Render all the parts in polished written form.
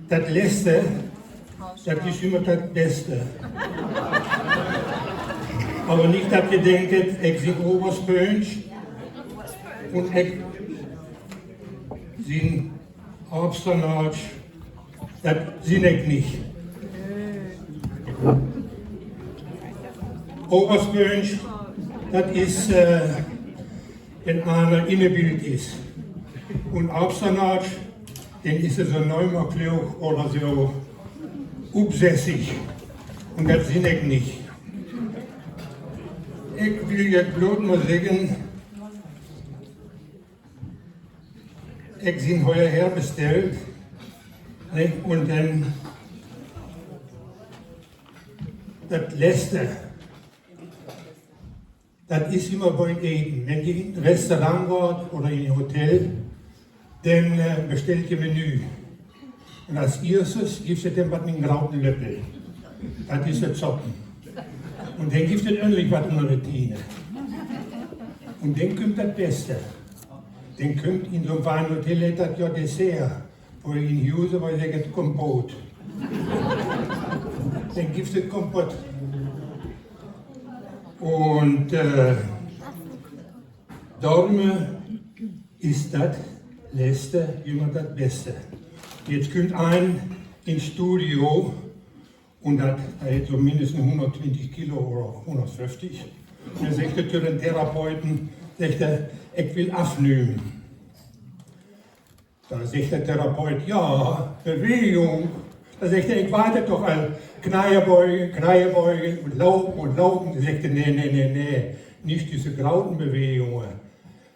Das Letzte, das ist immer das Beste. Aber nicht, dass ihr denkt, ich bin Oberspönsch und ich bin Obsternatsch. Das bin ich nicht. Oberspönsch, das ist, wenn einer innebild ist. Und Obsternatsch, dann ist es so neumerklug oder so obsessig. Und das bin ich nicht. Ich will jetzt bloß mal sagen, ich bin heuer herbestellt, ne? Und dann das Letzte, das ist immer beim Eten. Wenn ihr in ein Restaurant geht oder in ein Hotel, dann bestellt ihr Menü. Und als erstes gibt es dem was mit einem grauen Löffel. Das ist der Zoppen. Und dann gibt es endlich was unter der Tine. Und dann kommt das Beste. Dann kommt in so einem feinen Hotel das ja Dessert. Wo ich in Hause war, ich das Kompott. Dann gibt es das Kompott. Und darum ist das Letzte immer das Beste. Jetzt kommt ein ins Studio und das hat so mindestens 120 Kilo oder 150. Und dann sagt er zu den Therapeuten, sagt er, ich will abnehmen. Da sagt der Therapeut, ja, Bewegung. Da sagt er, ich warte doch an Knie beugen und laufen. Da sagt er, nee, nicht diese Grautenbewegungen.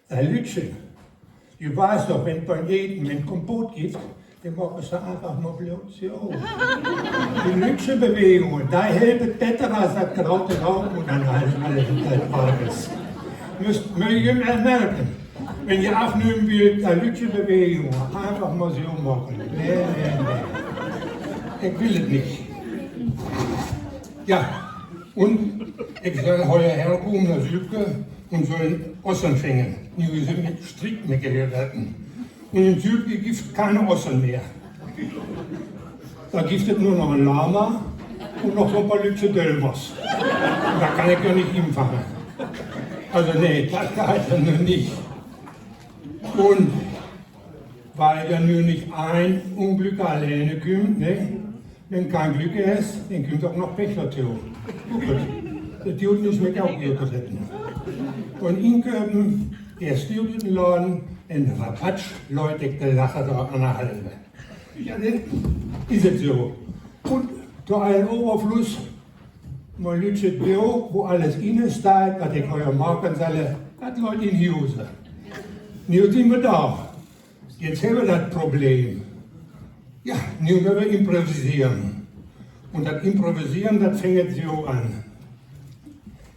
Der Lütchen, du weißt doch, wenn beim Eten, wenn Kompott gibt, dann machen wir einfach mal bloß so. Die Lütchenbewegungen, da helfen besser als das graute Rauchen und dann alles Tages. Müsst ihr merken, wenn ihr abnehmen wollt, die Lütchenbewegungen, einfach mal so machen. Nee. Ich will es nicht. Ja, und ich soll heuer herkommen nach Südke und soll Ossern fängen. Die sind mit Strickmecke hatten. Und in Südke gibt es keine Ossern mehr. Da gibt es nur noch ein Lama und noch so ein paar Lütze Dölmers. Da kann ich ja nicht empfangen. Also nee, das kann ich ja nur nicht. Und weil ja nur nicht ein Unglück alleine kommt, ne? Wenn kein Glück ist, dann kommt auch noch Pech dazu. Der tut nicht mit auch ihr retten. Und in Köpen, der stürzt den Laden, ein Rapatsch, Leute, der lacht da an der Halbe. Ja, dann ist es so. Und da ein Oberfluss, mal lütschet Büro, wo alles innen steht, was ich euer machen soll, hat Leute in Hause. Nun sind wir da. Jetzt haben wir das Problem. Ja, nun müssen wir improvisieren. Und das Improvisieren, das fängt so an.